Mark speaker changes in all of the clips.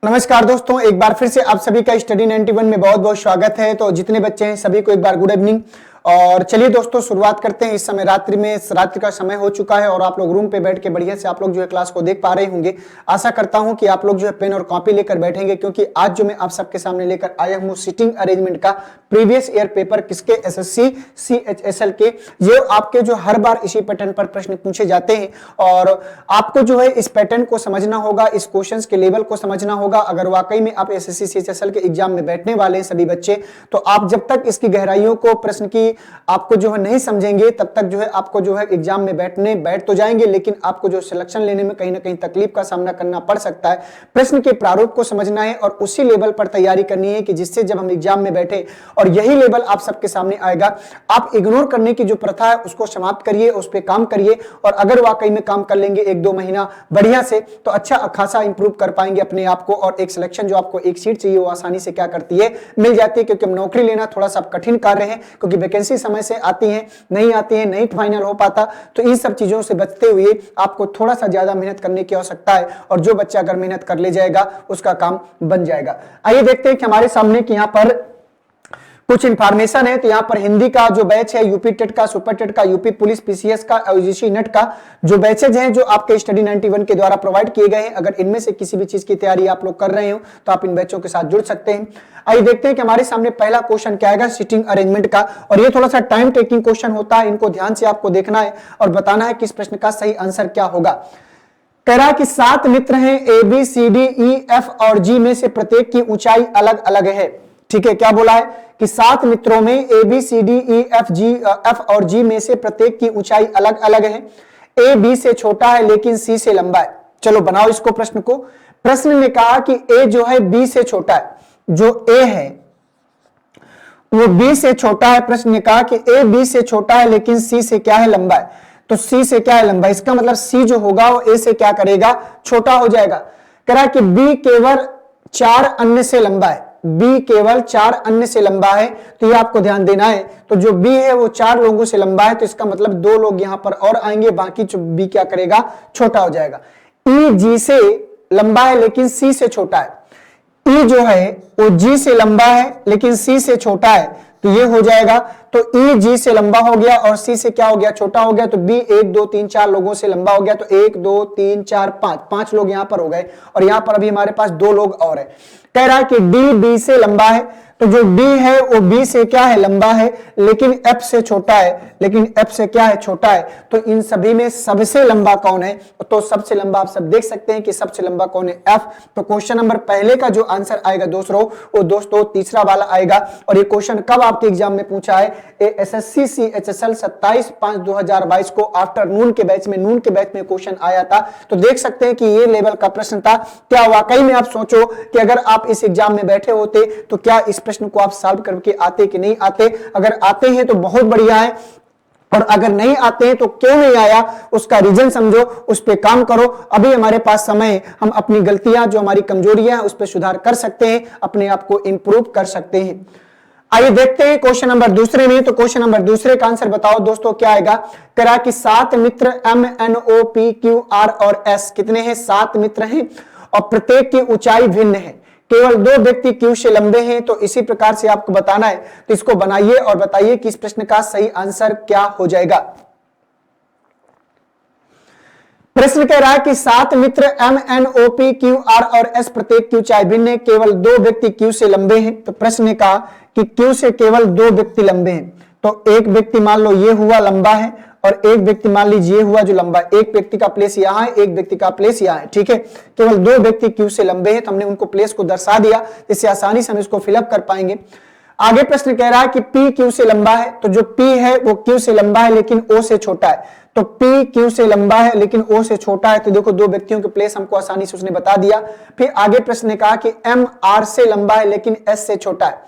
Speaker 1: नमस्कार दोस्तों, एक बार फिर से आप सभी का स्टडी 91 में बहुत बहुत स्वागत है। तो जितने बच्चे हैं सभी को एक बार गुड इवनिंग। और चलिए दोस्तों शुरुआत करते हैं। इस समय रात्रि का समय हो चुका है और आप लोग रूम पे बैठ के बढ़िया से आप लोग जो है क्लास को देख पा रहे होंगे। आशा करता हूं कि आप लोग जो है पेन और कॉपी लेकर बैठेंगे, क्योंकि आज जो मैं आप सबके सामने लेकर आया हूं सिटिंग अरेंजमेंट का प्रीवियस ईयर पेपर किसके, एसएससी सीएचएसएल के। ये आपके जो हर बार इसी पैटर्न पर प्रश्न पूछे जाते हैं और आपको जो है इस पैटर्न को समझना होगा, इस क्वेश्चन के लेवल को समझना होगा। अगर वाकई में आप एसएससी सीएचएसएल के एग्जाम में बैठने वाले हैं सभी बच्चे, तो आप जब तक इसकी गहराइयों को प्रश्न की आपको जो है नहीं समझेंगे तब तक जो है आपको जो है एग्जाम में बैठ तो जाएंगे, लेकिन आपको जो सिलेक्शन लेने में कहीं ना कहीं तकलीफ का सामना करना पड़ सकता है। प्रश्न के प्रारूप को समझना है और उसी लेवल पर तैयारी करनी है कि जिससे जब हम एग्जाम में बैठे और यही लेवल आप सबके सामने आएगा। आप इग्नोर करने की जो प्रथा है उसको समाप्त करिए, उस पर काम करिए और अगर वाकई में काम कर लेंगे 1-2 महीना बढ़िया से, तो अच्छा खासा इंप्रूव कर पाएंगे अपने आप को और एक सिलेक्शन जो आपको एक सीट चाहिए वो आसानी से क्या करती है, मिल जाती है। क्योंकि नौकरी लेना थोड़ा सा कठिन कार्य है, क्योंकि वैकेंसी समय से आती है नहीं फाइनल हो पाता। तो इन सब चीजों से बचते हुए आपको थोड़ा सा ज्यादा मेहनत करने की आवश्यकता है और जो बच्चा अगर मेहनत कर ले जाएगा उसका काम बन जाएगा। आइए देखते हैं कि हमारे सामने कि यहाँ पर कुछ इंफॉर्मेशन है। तो यहाँ पर हिंदी का जो बैच है, यूपी टेट का, सुपर टेट का, यूपी पुलिस पीसीएस का, यूजीसी नेट का जो बैचेज हैं जो आपके स्टडी 91 के द्वारा प्रोवाइड किए गए हैं, अगर इनमें से किसी भी चीज की तैयारी आप लोग कर रहे हो तो आप इन बैचों के साथ जुड़ सकते हैं। आइए देखते हैं कि हमारे सामने पहला क्वेश्चन क्या आएगा सिटिंग अरेंजमेंट का। और ये थोड़ा सा टाइम टेकिंग क्वेश्चन होता है, इनको ध्यान से आपको देखना है और बताना है कि इस प्रश्न का सही आंसर क्या होगा। कह रहा है कि 7 मित्र हैं, A B C D E F और जी में से प्रत्येक की ऊंचाई अलग अलग है। ठीक है, क्या बोला है कि 7 मित्रों में A B C D E F और जी में से प्रत्येक की ऊंचाई अलग अलग है। ए बी से छोटा है लेकिन सी से लंबा है। चलो बनाओ इसको प्रश्न को। प्रश्न ने कहा कि ए जो है बी से छोटा है, जो ए है वो बी से छोटा है। प्रश्न ने कहा कि ए बी से छोटा है लेकिन सी से क्या है, लंबा है। तो सी से क्या है, लंबा। इसका मतलब सी जो होगा वो ए से क्या करेगा, छोटा हो जाएगा। कह रहा है कि बी केवल 4 अन्य से लंबा है, बी केवल 4 अन्य से लंबा है। तो ये आपको ध्यान देना है। तो जो बी है वो 4 लोगों से लंबा है, तो इसका मतलब 2 लोग यहां पर और आएंगे, बाकी जो बी क्या करेगा, छोटा हो जाएगा। ई जी से लंबा है लेकिन सी से छोटा है। ई जो है वो जी से लंबा है लेकिन सी से छोटा है, तो ये हो जाएगा। तो ई जी से लंबा हो गया और सी से क्या हो गया, छोटा हो गया। तो बी 1 2 3 4 लोगों से लंबा हो गया। तो 1 2 3 4 5 लोग यहां पर हो गए और यहां पर अभी हमारे पास 2 लोग और है। कह रहा है कि डी बी से लंबा है, तो जो डी है वो बी से क्या है, लंबा है, लेकिन एफ से छोटा है, लेकिन एफ से क्या है, छोटा है। तो इन सभी में सबसे लंबा कौन है, तो सबसे लंबा आप सब देख सकते हैं कि सबसे लंबा कौन है, एफ। तो क्वेश्चन नंबर पहले का जो आंसर आएगा दोस्तों तीसरा वाला आएगा। और ये क्वेश्चन कब आपके एग्जाम में पूछा है, एसएससी सीएचएसएल 27/5/2022 को आफ्टरनून के बैच में, नून के बैच में क्वेश्चन आया था। तो देख सकते हैं कि ये लेवल का प्रश्न था। क्या वाकई में आप सोचो कि अगर आप इस एग्जाम में बैठे होते तो क्या इस प्रश्न को आप सॉल्व करके आते कि नहीं आते। अगर आते हैं तो बहुत बढ़िया है, और अगर नहीं आते हैं तो क्यों नहीं आया उसका रीजन समझो, उस पर काम करो। अभी हमारे पास समय है, हम अपनी गलतियां जो हमारी कमजोरियां हैं उस पर सुधार कर सकते हैं, अपने आप को इंप्रूव कर सकते हैं। आइए देखते हैं क्वेश्चन नंबर दूसरे में। तो क्वेश्चन नंबर दूसरे का आंसर बताओ दोस्तों क्या आएगा। करा कि 7 मित्र M N O P Q R और एस कितने हैं, 7 मित्र हैं और प्रत्येक की ऊंचाई भिन्न है। केवल 2 व्यक्ति क्यू से लंबे हैं। तो इसी प्रकार से आपको बताना है। तो इसको बनाइए और बताइए कि इस प्रश्न का सही आंसर क्या हो जाएगा। प्रश्न कह रहा है कि 7 मित्र M N O P Q R और एस प्रत्येक की ऊंचाई भिन्न है, केवल 2 व्यक्ति क्यू से लंबे हैं। तो प्रश्न ने कहा कि क्यू से केवल 2 व्यक्ति लंबे हैं। तो एक व्यक्ति मान लो ये हुआ लंबा है और एक व्यक्ति मान लीजिए हुआ जो लंबा है। एक व्यक्ति का प्लेस यहां है, एक व्यक्ति का प्लेस यहां है। ठीक है, केवल 2 व्यक्ति क्यू से लंबे हैं, तो हमने उनको प्लेस को दर्शा दिया, जिससे आसानी से हम इसको फिलअप कर पाएंगे। आगे प्रश्न कह रहा है कि P क्यू से लंबा है। तो जो P है वो क्यू से लंबा है लेकिन O से छोटा है। तो P क्यू से लंबा है लेकिन O से छोटा है। तो देखो 2 व्यक्तियों के प्लेस हमको आसानी से उसने बता दिया। फिर आगे प्रश्न ने कहा कि M R से लंबा है लेकिन S से छोटा है।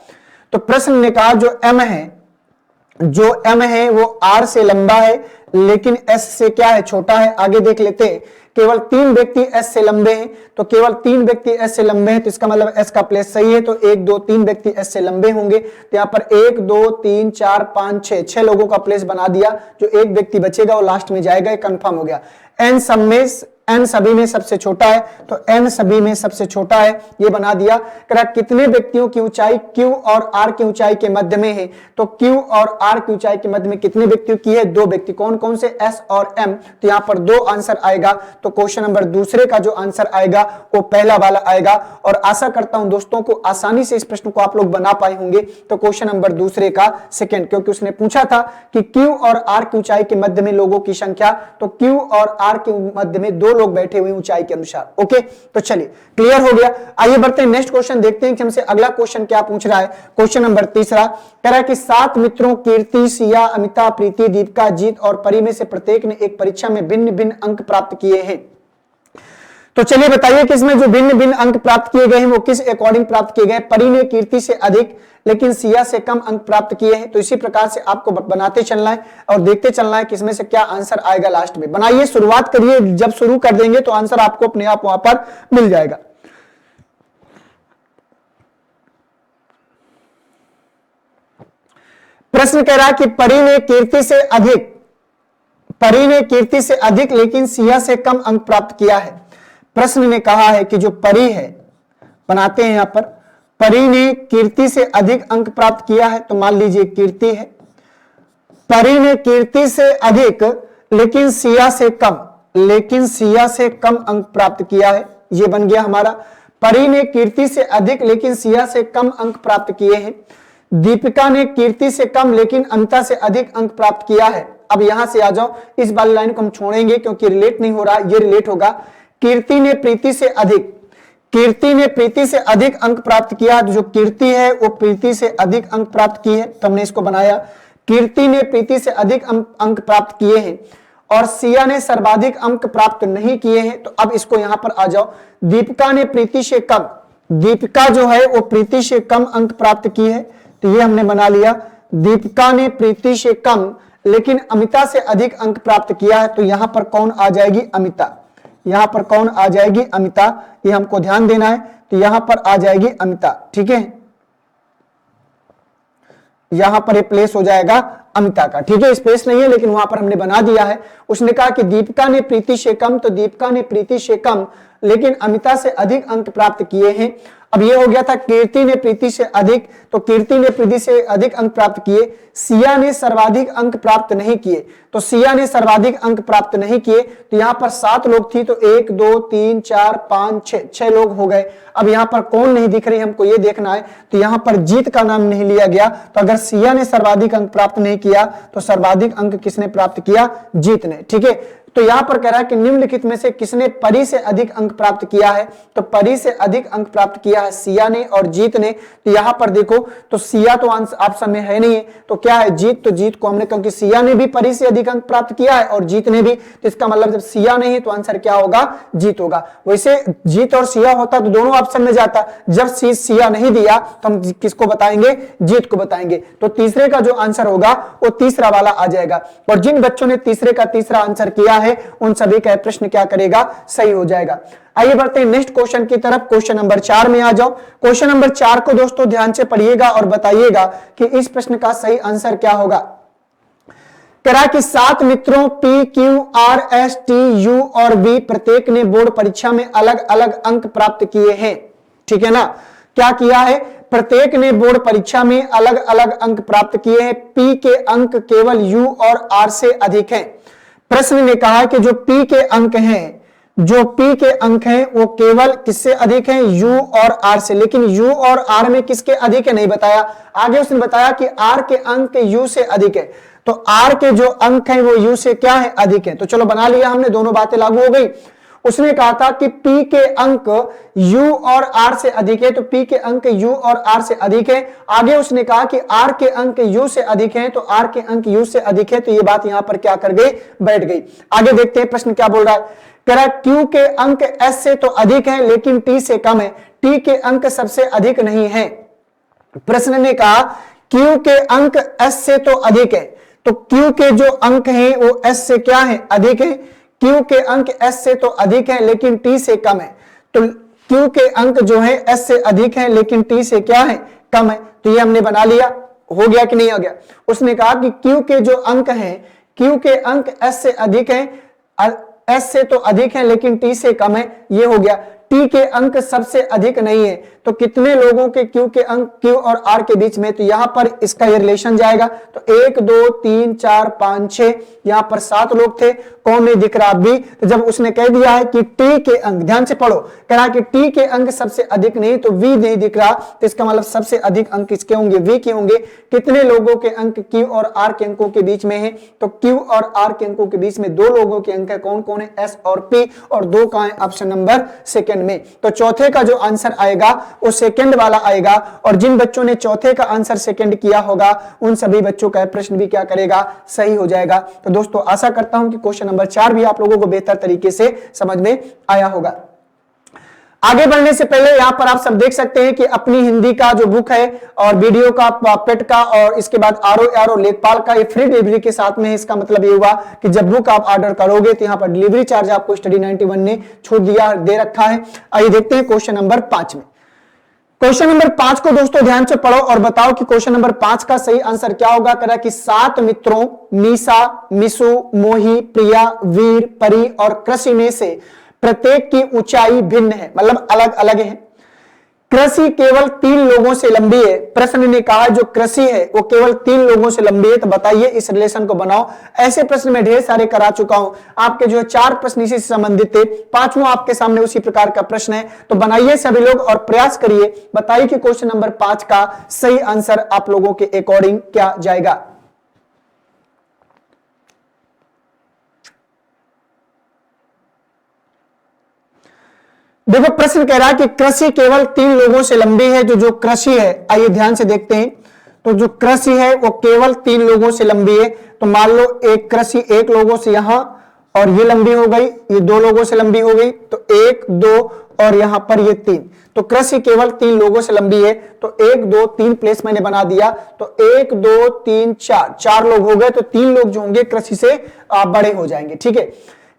Speaker 1: तो प्रश्न ने कहा जो M है वो R से लंबा है लेकिन S से क्या है, छोटा है। आगे देख लेते हैं। केवल 3 व्यक्ति S से लंबे हैं। तो केवल 3 व्यक्ति S से लंबे हैं, तो इसका मतलब S का प्लेस सही है। तो 1 2 3 व्यक्ति S से लंबे होंगे। तो यहाँ पर 1 2 3 4 5 6 लोगों का प्लेस बना दिया। जो एक व्यक्ति बचेगा वो लास्ट में जाएगा, ये कंफर्म हो गया। एन सब में n सभी में सबसे छोटा है, तो n सभी में सबसे छोटा है, ये बना दिया। कह रहा कितने व्यक्तियों की ऊंचाई q और r की ऊंचाई के मध्य में है, तो q और r की ऊंचाई के मध्य में कितने व्यक्तियों की है, 2 व्यक्ति। कौन कौन से, s और m। तो यहां पर 2 आंसर आएगा, तो क्वेश्चन नंबर दूसरे का जो आंसर आएगा वो पहला वाला आएगा। और आशा करता हूं दोस्तों को आसानी से इस प्रश्न को आप लोग बना पाए होंगे। तो क्वेश्चन नंबर दूसरे का सेकंड, क्योंकि उसने पूछा था कि q और r की ऊंचाई के मध्य में लोगों की संख्या, तो q और r के मध्य में 2 लोग बैठे हुए ऊंचाई के अनुसार। ओके, तो चलिए क्लियर हो गया। आइए बढ़ते हैं नेक्स्ट क्वेश्चन, देखते हैं कि हमसे अगला क्वेश्चन क्या पूछ रहा है। क्वेश्चन नंबर तीसरा कह रहा है कि 7 मित्रों कीर्ति, सिया, अमिता, प्रीति, दीपिका, जीत और परी में से प्रत्येक ने एक परीक्षा में भिन्न भिन्न अंक प्राप्त किए हैं। तो चलिए बताइए कि इसमें जो भिन्न भिन्न अंक प्राप्त किए गए हैं वो किस अकॉर्डिंग प्राप्त किए गए। परी ने कीर्ति से अधिक लेकिन सिया से कम अंक प्राप्त किए हैं। तो इसी प्रकार से आपको बनाते चलना है और देखते चलना है कि इसमें से क्या आंसर आएगा लास्ट में। बनाइए, शुरुआत करिए, जब शुरू कर देंगे तो आंसर आपको अपने आप वहां पर मिल जाएगा। प्रश्न कह रहा है कि परी ने कीर्ति से अधिक लेकिन सिया से कम अंक प्राप्त किया है। प्रश्न ने कहा है कि जो परी है, बनाते हैं यहां पर, परी ने कीर्ति से अधिक अंक प्राप्त किया है। तो मान लीजिए कीर्ति है, परी ने कीर्ति से अधिक लेकिन सिया से कम अंक प्राप्त किया है। ये बन गया हमारा, परी ने कीर्ति से अधिक लेकिन सिया से कम अंक प्राप्त किए हैं। दीपिका ने कीर्ति से कम लेकिन अमिता से अधिक अंक प्राप्त किया है। अब यहां से आ जाओ, इस वाली लाइन को हम छोड़ेंगे क्योंकि रिलेट नहीं हो रहा, ये रिलेट होगा। कीर्ति ने प्रीति से अधिक अंक प्राप्त किया। जो कीर्ति है वो प्रीति से अधिक अंक प्राप्त की है, तो हमने इसको बनाया। कीर्ति ने प्रीति से अधिक अंक प्राप्त किए हैं और सिया ने सर्वाधिक अंक प्राप्त नहीं किए हैं। तो अब इसको यहां पर आ जाओ, दीपिका ने प्रीति से कम, दीपिका जो है वो प्रीति से कम अंक प्राप्त की है। तो ये हमने बना लिया, दीपिका ने प्रीति से कम लेकिन अमिता से अधिक अंक प्राप्त किया है। तो यहां पर कौन आ जाएगी, अमिता। यहां पर कौन आ जाएगी, अमिता। ये हमको ध्यान देना है, तो यहां पर आ जाएगी अमिता। ठीक है, यहां पर ये प्लेस हो जाएगा अमिता का। ठीक है, स्पेस नहीं है लेकिन वहां पर हमने बना दिया है। उसने कहा कि दीपिका ने प्रीति से कम, तो दीपिका ने प्रीति से कम लेकिन अमिता से अधिक अंक प्राप्त किए हैं। अब ये हो गया था कीर्ति ने प्रीति से अधिक, तो कीर्ति ने प्रीति से अधिक अंक प्राप्त किए। सिया ने सर्वाधिक अंक प्राप्त नहीं किए, तो सिया ने सर्वाधिक अंक प्राप्त नहीं किए। तो यहां पर 7 लोग थी, तो 1 2 3 4 5 6 लोग हो गए। अब यहां पर कौन नहीं दिख रही, हमको ये देखना है। तो यहां पर जीत का नाम नहीं लिया गया। तो अगर सिया ने सर्वाधिक अंक प्राप्त नहीं किया तो सर्वाधिक अंक किसने प्राप्त किया, जीत ने। ठीक है, तो यहां पर कह रहा है कि निम्नलिखित में से किसने परी से अधिक अंक प्राप्त किया है। तो परी से अधिक अंक प्राप्त किया है सिया ने और जीत ने। तो यहां पर देखो, तो सिया तो ऑप्शन में है नहीं, तो क्या है, जीत। तो जीत को हमने, क्योंकि सिया ने भी परी से अधिक अंक प्राप्त किया है और जीत ने भी, तो इसका मतलब जब सिया नहीं है तो आंसर क्या होगा, जीत होगा। वैसे जीत और सिया होता तो दोनों ऑप्शन में जाता, जब सिया नहीं दिया तो हम किसको बताएंगे, जीत को बताएंगे। तो तीसरे का जो आंसर होगा वो तीसरा वाला आ जाएगा। और जिन बच्चों ने तीसरे का तीसरा आंसर किया है उन सभी का प्रश्न क्या करेगा, सही हो जाएगा। आइए बढ़ते हैं नेक्स्ट क्वेश्चन की तरफ। क्वेश्चन नंबर 4 में आ जाओ। क्वेश्चन नंबर 4 को दोस्तों ध्यान से पढ़िएगा और बताइएगा कि इस प्रश्न का सही आंसर क्या होगा। कह रहा कि 7 मित्रों P, Q, R, S, T, U और V प्रत्येक ने बोर्ड परीक्षा में अलग अलग अंक प्राप्त किए हैं। ठीक है ना, क्या किया है, प्रत्येक ने बोर्ड परीक्षा में अलग अलग अंक प्राप्त किए हैं। P के अंक केवल U और R से अधिक हैं। प्रश्न ने कहा कि जो P के अंक हैं वो केवल किससे अधिक हैं, U और R से। लेकिन U और R में किसके अधिक है नहीं बताया। आगे उसने बताया कि R के अंक U से अधिक है, तो R के जो अंक हैं वो U से क्या है, अधिक है। तो चलो बना लिया हमने, दोनों बातें लागू हो गई। उसने कहा था कि P के अंक U और R से अधिक है, तो P के अंक U और R से अधिक है। आगे उसने कहा कि R के अंक U से अधिक हैं, तो R के अंक U से अधिक है। तो ये बात यहां पर क्या कर गई, बैठ गई। आगे देखते हैं प्रश्न क्या बोल रहा है। कह रहा है Q के अंक S से तो अधिक है लेकिन T से कम है। T के अंक सबसे अधिक नहीं है। प्रश्न ने कहा Q के अंक S से तो अधिक है, तो Q के जो अंक हैं वो S से क्या है, अधिक है। Q के अंक S से तो अधिक है लेकिन T से कम है, तो Q के अंक जो है S से अधिक है लेकिन T से क्या है, कम है। तो ये हमने बना लिया, हो गया कि नहीं हो गया। उसने कहा कि Q के जो अंक हैं, Q के अंक S से अधिक हैं, एस से तो अधिक है लेकिन टी से कम है, ये हो गया। टी के अंक सबसे अधिक नहीं है, तो कितने लोगों के क्यू के अंक क्यू और आर के बीच में, तो यहां पर इसका ये रिलेशन जाएगा। तो 1 2 3 4 5 6, यहां पर 7 लोग थे, कौन नहीं दिख रहा बी। तो जब उसने कह दिया है कि टी के अंक, ध्यान से पढ़ो, कह रहा कि टी के अंक सबसे अधिक नहीं, तो वी नहीं दिख रहा, तो इसका मतलब सबसे अधिक अंक किसके होंगे, वी के होंगे। कितने लोगों के अंक क्यू और आर के अंकों के बीच में है, तो क्यू और आर के अंकों के बीच में 2 लोगों के अंक है, कौन कौन है, एस और पी, और 2 का है ऑप्शन नंबर सेकंड में। तो चौथे का जो आंसर आएगा वो सेकंड वाला आएगा, और जिन बच्चों ने चौथे का आंसर सेकंड किया होगा उन सभी बच्चों का प्रश्न भी क्या करेगा, सही हो जाएगा। तो दोस्तों आशा करता हूं कि क्वेश्चन नंबर 4 भी आप लोगों को बेहतर तरीके से समझ में आया होगा। आगे बढ़ने से पहले यहां पर आप सब देख सकते हैं कि अपनी हिंदी का जो बुक है और वीडियो का, पेट का, और इसके बाद आरो लेखपाल का, ये फ्री डिलीवरी के साथ में है। इसका मतलब ये हुआ कि जब बुक आप ऑर्डर करोगे तो यहां पर डिलीवरी चार्ज आपको स्टडी 91 ने छूट दे रखा है। आइए देखते हैं क्वेश्चन नंबर 5 में। क्वेश्चन नंबर 5 को दोस्तों ध्यान से पढ़ो और बताओ कि क्वेश्चन नंबर 5 का सही आंसर क्या होगा। कह रहा कि 7 मित्रों मीसा, मिसु, मोही, प्रिया, वीर, परी और कृषि में से प्रत्येक की ऊंचाई भिन्न है, मतलब अलग अलग है। कृषि केवल 3 लोगों से लंबी है। प्रश्न ने कहा जो कृषि है वो केवल 3 लोगों से लंबी है, तो बताइए इस रिलेशन को बनाओ। ऐसे प्रश्न में ढेर सारे करा चुका हूं, आपके जो 4 प्रश्न इसी से संबंधित थे, 5वां आपके सामने उसी प्रकार का प्रश्न है। तो बनाइए सभी लोग और प्रयास करिए, बताइए कि क्वेश्चन नंबर 5 का सही आंसर आप लोगों के अकॉर्डिंग क्या जाएगा। देखो प्रश्न कह रहा है कि कृषि केवल 3 लोगों से लंबी है। जो कृषि है, आइए ध्यान से देखते हैं। तो जो कृषि है वो केवल 3 लोगों से लंबी है। तो मान लो एक कृषि 1 लोगों से यहां, और ये लंबी हो गई, ये 2 लोगों से लंबी हो गई, तो 1 2 और यहां पर ये 3। तो कृषि केवल 3 लोगों से लंबी है। तो 1 2 3 प्लेस मैंने बना दिया, तो 1 2 3 4 लोग हो गए, तो 3 लोग जो होंगे कृषि से बड़े हो जाएंगे। ठीक है,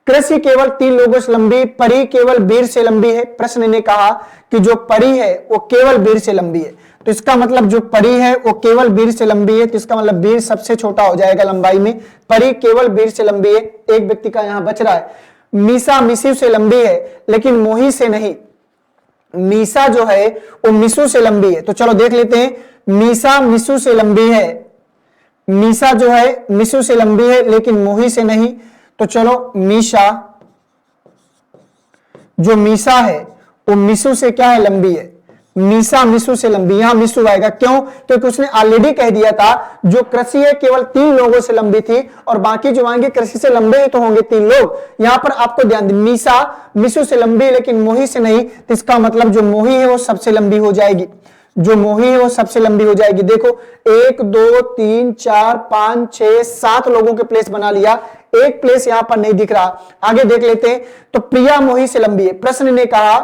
Speaker 1: कृषि केवल 3 लोगों से लंबी, परी केवल वीर से लंबी है। प्रश्न ने कहा कि जो परी है वो केवल वीर से लंबी है, तो इसका मतलब जो परी है वो केवल वीर से लंबी है, तो इसका मतलब वीर सबसे छोटा हो जाएगा लंबाई में। परी केवल वीर से लंबी है, एक व्यक्ति का यहां बच रहा है। मीसा मिसु से लंबी है लेकिन मोही से नहीं। मीसा जो है वो मिसु से लंबी है, तो चलो देख लेते हैं। मीसा मिसु से लंबी है, मीसा जो है मिसु से लंबी है लेकिन मोही से नहीं। तो चलो मीसा, जो मीसा है वो मिसु से क्या है, लंबी है। मीसा मिसु से लंबी, यहां मिसु आएगा, क्यों, क्योंकि उसने ऑलरेडी कह दिया था जो कृषि है केवल 3 लोगों से लंबी थी, और बाकी जो आएंगे कृषि से लंबे ही तो होंगे 3 लोग। यहां पर आपको ध्यान दें, मीसा मिसु से लंबी है लेकिन मोही से नहीं, तो इसका मतलब जो मोही है वो सबसे लंबी हो जाएगी। जो मोही है वो सबसे लंबी हो जाएगी। देखो 1 2 3 4 5 6 7 लोगों के प्लेस बना लिया, एक प्लेस यहां पर नहीं दिख रहा। आगे देख लेते हैं। तो प्रिया मोही से लंबी है। प्रश्न ने कहा,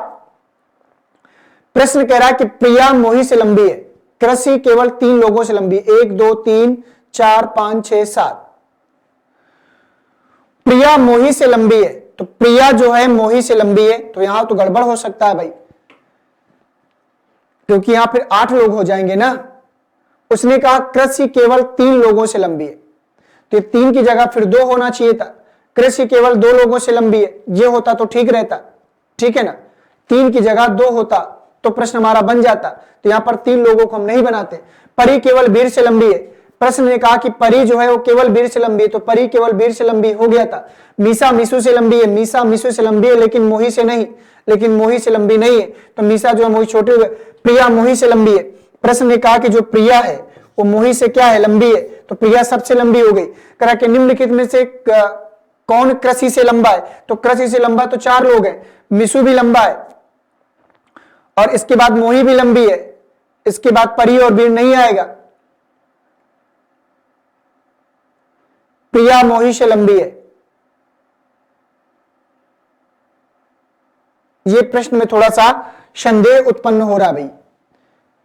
Speaker 1: प्रश्न कह रहा है कि प्रिया मोही से लंबी है। कृषि केवल 3 लोगों से लंबी, 1 2 3 4 5 6 7। प्रिया मोही से लंबी है, तो प्रिया जो है मोही से लंबी है, तो यहां तो गड़बड़ हो सकता है भाई, क्योंकि यहां फिर 8 लोग हो जाएंगे ना। उसने कहा कृषि केवल 3 लोगों से लंबी है, तो 3 की जगह फिर 2 होना चाहिए था। कृषि केवल 2 लोगों से लंबी है, ये होता तो ठीक रहता, ठीक है ना। 3 की जगह 2 होता तो प्रश्न हमारा बन जाता, तो यहां पर 3 लोगों को हम नहीं बनाते। परी केवल वीर से लंबी है। प्रश्न ने कहा कि परी जो है वो केवल वीर से लंबी है, तो परी केवल वीर से लंबी हो गया था। मीसा मिसु से लंबी है, मीसा मिसु से लंबी है लेकिन मोही से नहीं, लेकिन मोही से लंबी नहीं है, तो मीसा जो है मोही छोटे हुए। प्रिया मोही से लंबी है। प्रश्न ने कहा कि जो प्रिया है वो मोही से क्या है, लंबी है, तो प्रिया सबसे लंबी हो गई। कहा कि निम्नलिखित में से कौन कृषि से लंबा है, तो कृषि से लंबा तो 4 लोग हैं, मिसु भी लंबा है, और इसके बाद मोही भी लंबी है, इसके बाद परी और वीर नहीं आएगा। प्रिया मोही से लंबी है। ये प्रश्न में थोड़ा सा संदेह उत्पन्न हो रहा है भाई,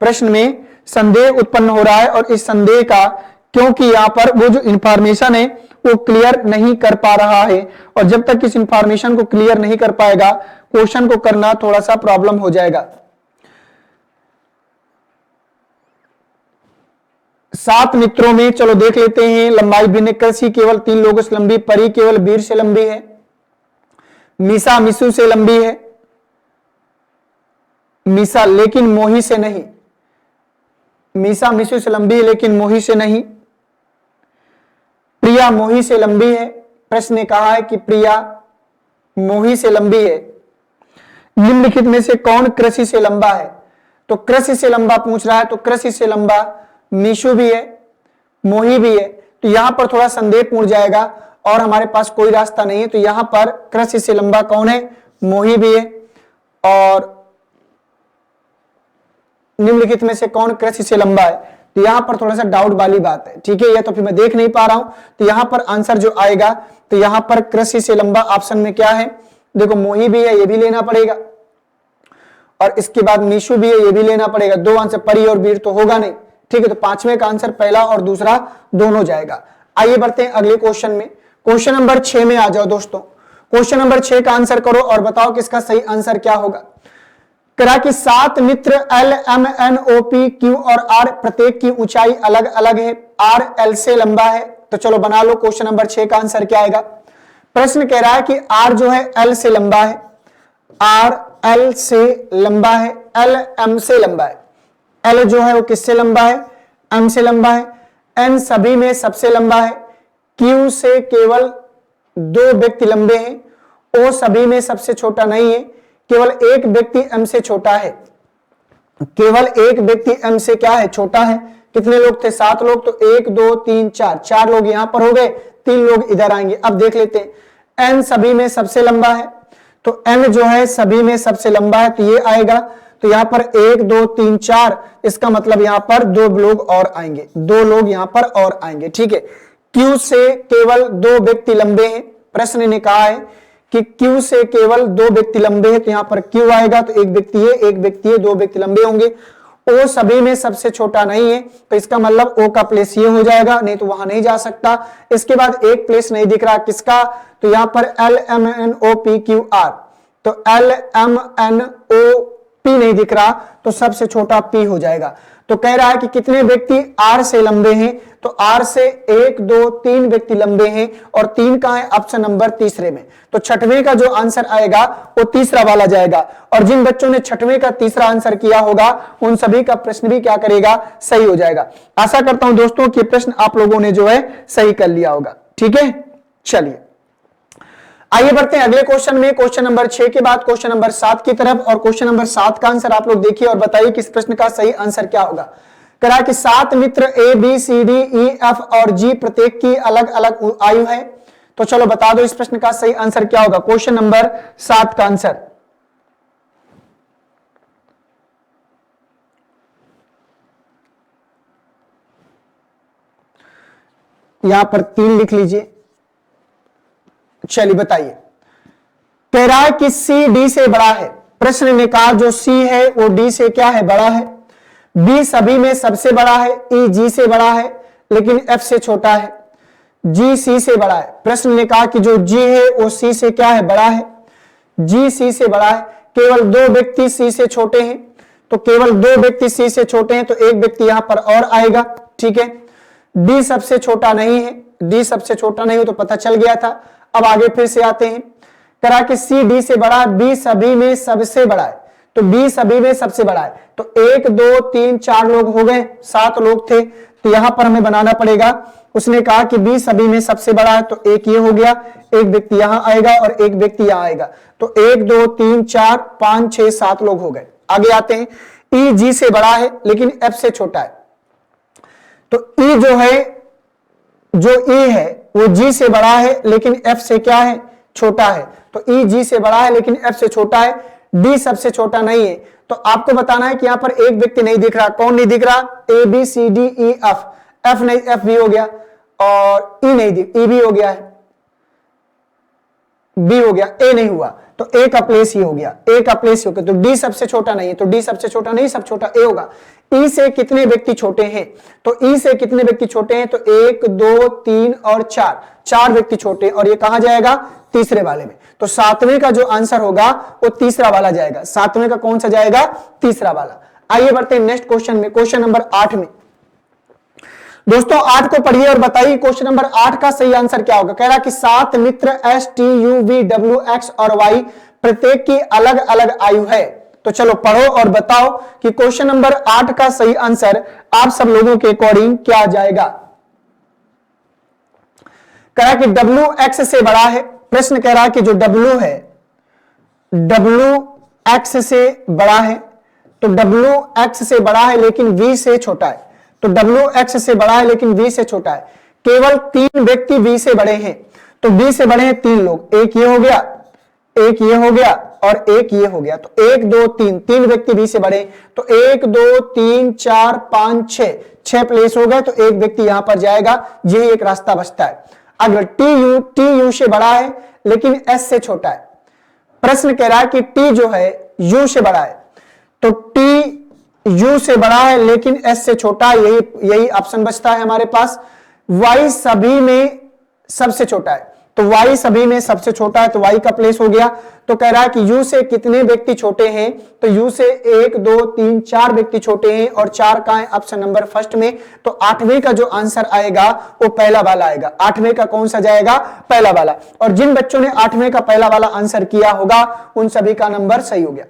Speaker 1: प्रश्न में संदेह उत्पन्न हो रहा है, और इस संदेह का, क्योंकि यहां पर वो जो इंफॉर्मेशन है वो क्लियर नहीं कर पा रहा है, और जब तक इस इंफॉर्मेशन को क्लियर नहीं कर पाएगा क्वेश्चन को करना थोड़ा सा प्रॉब्लम हो जाएगा। 7 मित्रों में चलो देख लेते हैं लंबाई भिन्न। कृषि केवल 3 लोगों से लंबी, परी केवल वीर से लंबी है, मीसा मिसू से लंबी है, मीसा लेकिन मोही से नहीं, मीसा मिसू से लंबी है लेकिन मोही से नहीं। प्रिया मोही से लंबी है, प्रश्न ने कहा है कि प्रिया मोही से लंबी है। निम्नलिखित में से कौन कृषि से लंबा है? तो कृषि से लंबा पूछ रहा है, तो कृषि से लंबा मीशु भी है, मोही भी है, तो यहां पर थोड़ा संदेहपूर्ण जाएगा और हमारे पास कोई रास्ता नहीं है। तो यहां पर कृषि से लंबा कौन है? मोही भी है। और निम्नलिखित में से कौन कृषि से लंबा है? तो यहां पर थोड़ा सा डाउट वाली बात है, ठीक है, या तो फिर मैं देख नहीं पा रहा हूं। तो यहां पर आंसर जो आएगा, तो यहां पर कृषि से लंबा ऑप्शन में क्या है? देखो मोही भी है, ये भी लेना पड़ेगा, और इसके बाद मीशु भी है, ये भी लेना पड़ेगा। दो आंसर परी और वीर तो होगा नहीं, ठीक है। तो पांचवें का आंसर पहला और दूसरा दोनों जाएगा। आइए बढ़ते हैं अगले क्वेश्चन में। क्वेश्चन नंबर 6 में आ जाओ दोस्तों। क्वेश्चन नंबर 6 का आंसर करो और बताओ कि इसका सही आंसर क्या होगा। करा कि 7 मित्र L, M, N, O, P, Q और R प्रत्येक की ऊंचाई अलग अलग है, R L से लंबा है। तो चलो बना लो, क्वेश्चन नंबर 6 का आंसर क्या आएगा। प्रश्न कह रहा है कि R जो है L से लंबा है, R L से लंबा है, L M से लंबा है। L जो है वो किससे लंबा है? M से लंबा है। N सभी में सबसे लंबा है, Q से केवल 2 व्यक्ति लंबे हैं, O सभी में सबसे छोटा नहीं है, केवल एक व्यक्ति M से छोटा है, केवल एक व्यक्ति M से क्या है? छोटा है। कितने लोग थे? 7 लोग। तो 1 2 3 4, 4 लोग यहां पर हो गए, 3 लोग इधर आएंगे। अब देख लेते हैं, N सभी में सबसे लंबा है, तो N जो है सभी में सबसे लंबा है, तो ये आएगा। तो यहां पर 1 2 3 4, इसका मतलब यहां पर 2 लोग और आएंगे, 2 लोग यहां पर और आएंगे, ठीक है। Q से केवल 2 व्यक्ति लंबे हैं, प्रश्न ने कहा है कि Q से केवल 2 व्यक्ति लंबे हैं, तो यहां पर Q आएगा, तो एक व्यक्ति है, एक व्यक्ति है, 2 व्यक्ति लंबे होंगे। O सभी में सबसे छोटा नहीं है, तो इसका मतलब O का प्लेस ये हो जाएगा, नहीं तो वहां नहीं जा सकता। इसके बाद एक प्लेस नहीं दिख रहा किसका? तो यहां पर L M N O P Q R, तो L M N O P नहीं दिख रहा, तो सबसे छोटा P हो जाएगा। तो कह रहा है कि कितने व्यक्ति R से लंबे हैं? तो R से 1 2 3 व्यक्ति लंबे हैं, और 3 का है ऑप्शन नंबर तीसरे में। तो छठवें का जो आंसर आएगा वो तीसरा वाला जाएगा, और जिन बच्चों ने छठवें का तीसरा आंसर किया होगा उन सभी का प्रश्न भी क्या करेगा? सही हो जाएगा। आशा करता हूं दोस्तों कि प्रश्न आप लोगों ने जो है सही कर लिया होगा, ठीक है। चलिए आइए बढ़ते हैं अगले क्वेश्चन में। क्वेश्चन नंबर 6 के बाद क्वेश्चन नंबर 7 की तरफ, और क्वेश्चन नंबर 7 का आंसर आप लोग देखिए और बताइए कि इस प्रश्न का सही आंसर क्या होगा। करा कि 7 मित्र A B C D E F और G प्रत्येक की अलग अलग आयु है। तो चलो बता दो इस प्रश्न का सही आंसर क्या होगा। क्वेश्चन नंबर 7 का आंसर यहां पर 3 लिख लीजिए। चलिए बताइए। कह रहा है कि C D से बड़ा है, प्रश्न ने कहा जो C है वो D से क्या है? बड़ा है। B सभी में सबसे बड़ा है, E G से बड़ा है लेकिन F से छोटा है। G C से बड़ा है, प्रश्न ने कहा कि जो G है वो C से क्या है? बड़ा है। G C से बड़ा है, केवल 2 व्यक्ति C से छोटे हैं, तो केवल 2 व्यक्ति C से छोटे हैं, तो एक व्यक्ति यहां पर और आएगा, ठीक है। D सबसे छोटा नहीं है, D सबसे छोटा नहीं हो तो पता चल गया था। अब आगे फिर से आते हैं। करा कि C D से बड़ा, B सभी में सबसे बड़ा है, तो B सभी में सबसे बड़ा है। तो 1 2 3 4 लोग हो गए, 7 लोग थे, तो यहां पर हमें बनाना पड़ेगा। उसने कहा कि B सभी में सबसे बड़ा है, तो एक ये हो गया, एक व्यक्ति यहां आएगा और एक व्यक्ति यहां आएगा, तो 1 2 3 4 5 6 7 लोग हो गए। आगे आते हैं। E G से बड़ा है लेकिन F से छोटा है, तो E जो है, जो E है वो G से बड़ा है लेकिन F से क्या है? छोटा है। तो E G से बड़ा है लेकिन F से छोटा है, D सबसे छोटा नहीं है। तो आपको बताना है कि यहां पर एक व्यक्ति नहीं दिख रहा। कौन नहीं दिख रहा? A B C D E F, F नहीं, F भी हो गया, और E नहीं दिख, E भी हो गया है, B हो गया, A नहीं हुआ, तो A का प्लेस ही हो गया, A का प्लेस हो गया। तो D सबसे छोटा नहीं है, तो D सबसे छोटा नहीं, सब छोटा A होगा। E से कितने व्यक्ति छोटे हैं? तो E से कितने व्यक्ति छोटे हैं? तो 1 2 3 और 4, 4 व्यक्ति छोटे, और ये कहां जाएगा? तीसरे वाले में। तो 7वें का जो आंसर होगा वो तीसरा वाला जाएगा। 7वें का कौन सा जाएगा? तीसरा वाला। आइए बढ़ते हैं नेक्स्ट क्वेश्चन में, क्वेश्चन नंबर 8 में। दोस्तों 8 को पढ़िए और बताइए क्वेश्चन नंबर 8 का सही आंसर क्या होगा। कह रहा कि 7 मित्र S T U V W X और Y प्रत्येक की अलग अलग आयु है। तो चलो पढ़ो और बताओ कि क्वेश्चन नंबर 8 का सही आंसर आप सब लोगों के अकॉर्डिंग क्या जाएगा। कह रहा कि W X से बड़ा है। प्रश्न कह रहा कि जो W है W X से बड़ा है, तो W X से बड़ा है लेकिन V से छोटा है। तो W X से बड़ा है लेकिन V से छोटा है। केवल 3 व्यक्ति V से बड़े हैं। तो V से बड़े हैं 3 लोग, एक ये हो गया, एक ये हो गया और एक ये हो गया। तो 1 2 3 3 व्यक्ति V से बड़े, तो 1 2 3 4 5 6 प्लेस हो गए। तो एक व्यक्ति यहां पर जाएगा, यही एक रास्ता बचता है। अगर T U से बड़ा है लेकिन S से छोटा है। प्रश्न कह रहा है कि T जो है U से बड़ा है, तो T U से बड़ा है लेकिन S से छोटा है, यही ऑप्शन बचता है हमारे पास। Y सभी में सबसे छोटा है, तो Y सभी में सबसे छोटा है, तो Y का प्लेस हो गया। तो कह रहा है कि U से कितने व्यक्ति छोटे हैं, तो U से 1 2 3 4 व्यक्ति छोटे हैं और 4 का है ऑप्शन नंबर फर्स्ट में। तो 8वें का जो आंसर आएगा वो पहला वाला आएगा। 8वें का कौन सा जाएगा, पहला वाला। और जिन बच्चों ने 8वें का पहला वाला आंसर किया होगा उन सभी का नंबर सही हो गया।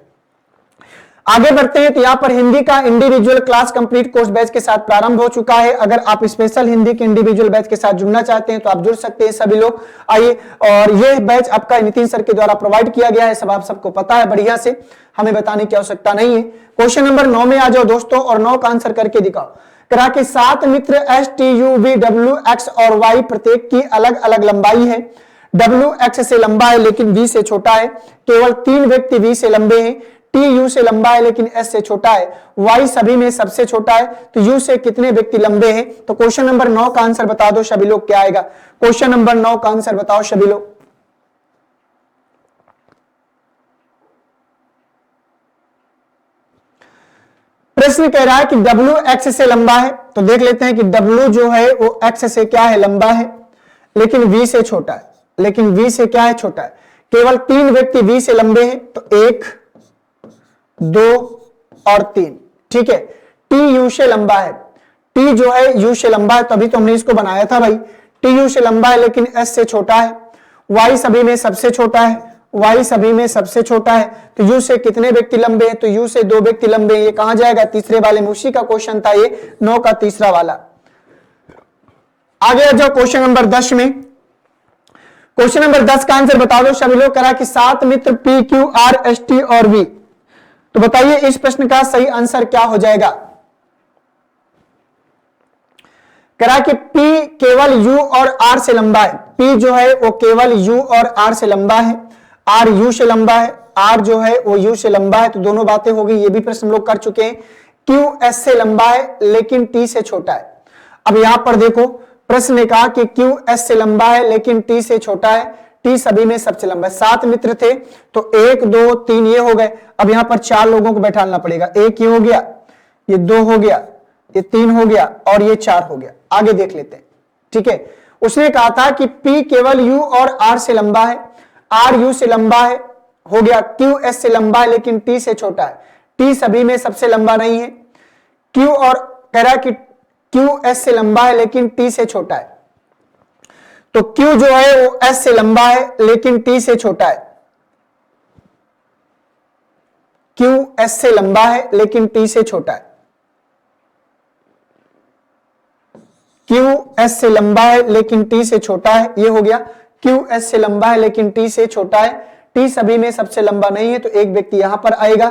Speaker 1: आगे बढ़ते हैं। तो यहां पर हिंदी का individual class complete course batch के साथ प्रारंभ हो चुका है। अगर आप स्पेशल हिंदी के इंडिविजुअल बैच के साथ जुड़ना चाहते हैं तो आप जुड़ सकते हैं सभी लोग। आइए, और यह बैच आपका नितिन सर के द्वारा प्रोवाइड किया गया है, सब आप सबको पता है बढ़िया से, हमें बताने की आवश्यकता नहीं है। क्वेश्चन नंबर 9 में आ जाओ दोस्तों और 9 का आंसर करके दिखाओ। करा कि 7 मित्र S T U V W X और Y प्रत्येक की अलग अलग लंबाई है। W X से लंबा है लेकिन V से छोटा है। केवल 3 व्यक्ति V से लंबे हैं। T U से लंबा है लेकिन S से छोटा है। Y सभी में सबसे छोटा है, तो U से कितने व्यक्ति लंबे हैं। तो क्वेश्चन नंबर 9 का आंसर बता दो सभी लोग, क्या आएगा। क्वेश्चन नंबर 9 का आंसर बताओ सभी लोग। प्रश्न कह रहा है कि W X से लंबा है, तो देख लेते हैं कि W जो है वो X से क्या है, लंबा है लेकिन V से छोटा है। लेकिन V से क्या है, छोटा है। केवल 3 व्यक्ति V से लंबे हैं, तो 1 2 और 3, ठीक है। T U से लंबा है, T जो है U से लंबा है, तभी तो हमने इसको बनाया था भाई। T U से लंबा है लेकिन S से छोटा है। Y सभी में सबसे छोटा है, Y सभी में सबसे छोटा है, तो U से कितने व्यक्ति लंबे हैं, तो U से 2 व्यक्ति लंबे हैं। ये कहां जाएगा, तीसरे वाले में। उसी का क्वेश्चन था ये, 9 का तीसरा वाला। आगे आ जाओ क्वेश्चन नंबर 10 में। क्वेश्चन नंबर 10 का आंसर बता दो सभी लोग। करा कि 7 मित्र P Q R S T और V, तो बताइए इस प्रश्न का सही आंसर क्या हो जाएगा। करा कि P केवल U और R से लंबा है। P जो है वो केवल U और R से लंबा है। R U से लंबा है, R जो है वो U से लंबा है, तो दोनों बातें हो गई। ये भी प्रश्न हम लोग कर चुके हैं। Q S से लंबा है लेकिन T से छोटा है। अब यहां पर देखो, प्रश्न ने कहा कि Q S से लंबा है लेकिन T से छोटा है। T सभी में सबसे लंबा है। 7 मित्र थे, तो 1 2 3 ये हो गए। अब यहां पर 4 लोगों को बैठाना पड़ेगा। 1 ये हो गया, ये 2 हो गया, ये 3 हो गया और ये 4 हो गया। आगे देख लेते हैं, ठीक है। उसने कहा था कि P केवल U और R से लंबा है, R U से लंबा है, हो गया। Q S से लंबा है लेकिन T से छोटा है। T सभी में सबसे लंबा नहीं है। Q और कह रहा है कि Q S से लंबा है लेकिन T से छोटा है, तो Q जो है वो S से लंबा है लेकिन T से छोटा है। Q S से लंबा है लेकिन T से छोटा है। Q S से लंबा है लेकिन T से छोटा है, ये हो गया। Q S से लंबा है लेकिन T से छोटा है। T सभी में सबसे लंबा नहीं है, तो एक व्यक्ति यहां पर आएगा।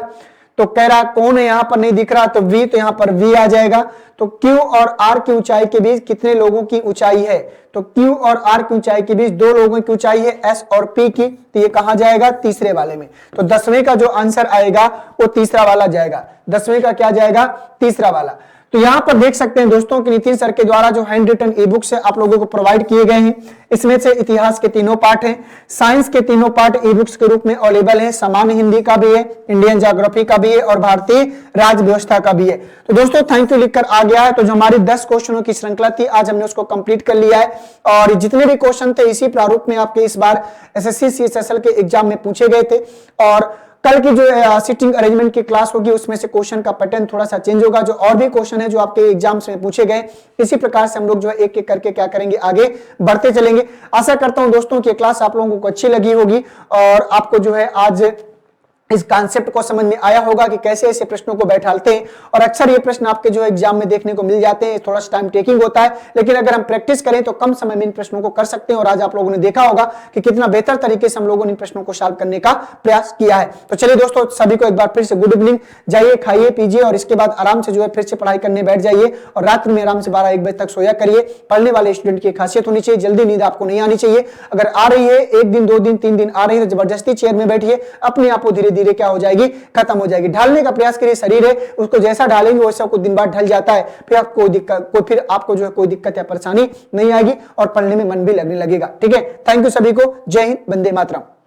Speaker 1: तो कह रहा कौन है, यहां पर नहीं दिख रहा, तो V, तो यहां पर V आ जाएगा। तो Q और R की ऊंचाई के बीच कितने लोगों की ऊंचाई है, तो Q और R की ऊंचाई के बीच 2 लोगों की ऊंचाई है, S और P की। तो ये कहां जाएगा, तीसरे वाले में। तो 10वें का जो आंसर आएगा वो तीसरा वाला जाएगा। 10वें का क्या जाएगा, तीसरा वाला। तो यहां पर देख सकते हैं दोस्तों कि नितिन सर के द्वारा जो हैंड रिटन ई बुक्स है आप लोगों को प्रोवाइड किए गए हैं। इसमें से इतिहास के तीनों पार्ट हैं, साइंस के तीनों पार्ट ई बुक्स के रूप में अवेलेबल है। सामान्य हिंदी का भी है, इंडियन ज्योग्राफी का भी है और भारतीय राज्य व्यवस्था का भी है। तो दोस्तों थैंक यू लिखकर आ गया है। तो जो हमारी 10 क्वेश्चनों की श्रृंखला थी, आज हमने उसको कंप्लीट कर लिया है। और जितने भी क्वेश्चन थे इसी प्रारूप में आपके इस बार SSC CSSL के एग्जाम में पूछे गए थे। और कल की जो सिटिंग अरेंजमेंट की क्लास होगी उसमें से क्वेश्चन का पैटर्न थोड़ा सा चेंज होगा। जो और भी क्वेश्चन है जो आपके एग्जाम्स में पूछे गए, इसी प्रकार से हम लोग जो है एक एक करके क्या करेंगे, आगे बढ़ते चलेंगे। आशा करता हूं दोस्तों कि क्लास आप लोगों को अच्छी लगी होगी और आपको जो है आज इस कॉन्सेप्ट को समझ में आया होगा कि कैसे ऐसे प्रश्नों को बैठालते हैं। और अक्सर ये प्रश्न आपके जो एग्जाम में देखने को मिल जाते हैं, थोड़ा सा टाइम टेकिंग होता है, लेकिन अगर हम प्रैक्टिस करें तो कम समय में इन प्रश्नों को कर सकते हैं। और आज आप लोगों ने देखा होगा कि कितना बेहतर तरीके से हम लोगों ने इन प्रश्नों को सॉल्व करने का प्रयास किया है। तो चलिए दोस्तों, सभी को एक बार फिर से गुड इवनिंग। जाइए, खाइए पीजिए और इसके बाद आराम से जो है फिर से पढ़ाई करने बैठ जाइए और रात्रि में आराम से 12-1 बजे तक सोया करिए। पढ़ने वाले स्टूडेंट की खासियत होनी चाहिए, जल्दी नींद आपको नहीं आनी चाहिए। अगर आ रही है 1 दिन 2 दिन 3 दिन आ रही है तो जबरदस्ती चेयर में बैठिए, अपने आप धीरे धीरे क्या हो जाएगी, खत्म हो जाएगी। ढालने का प्रयास करिए, शरीर है उसको जैसा ढालेंगे वैसा कुछ दिन बाद ढल जाता है, फिर आपको जो है कोई दिक्कत या परेशानी नहीं आएगी और पढ़ने में मन भी लगने लगेगा। ठीक है, थैंक यू सभी को। जय हिंद, वंदे मातरम।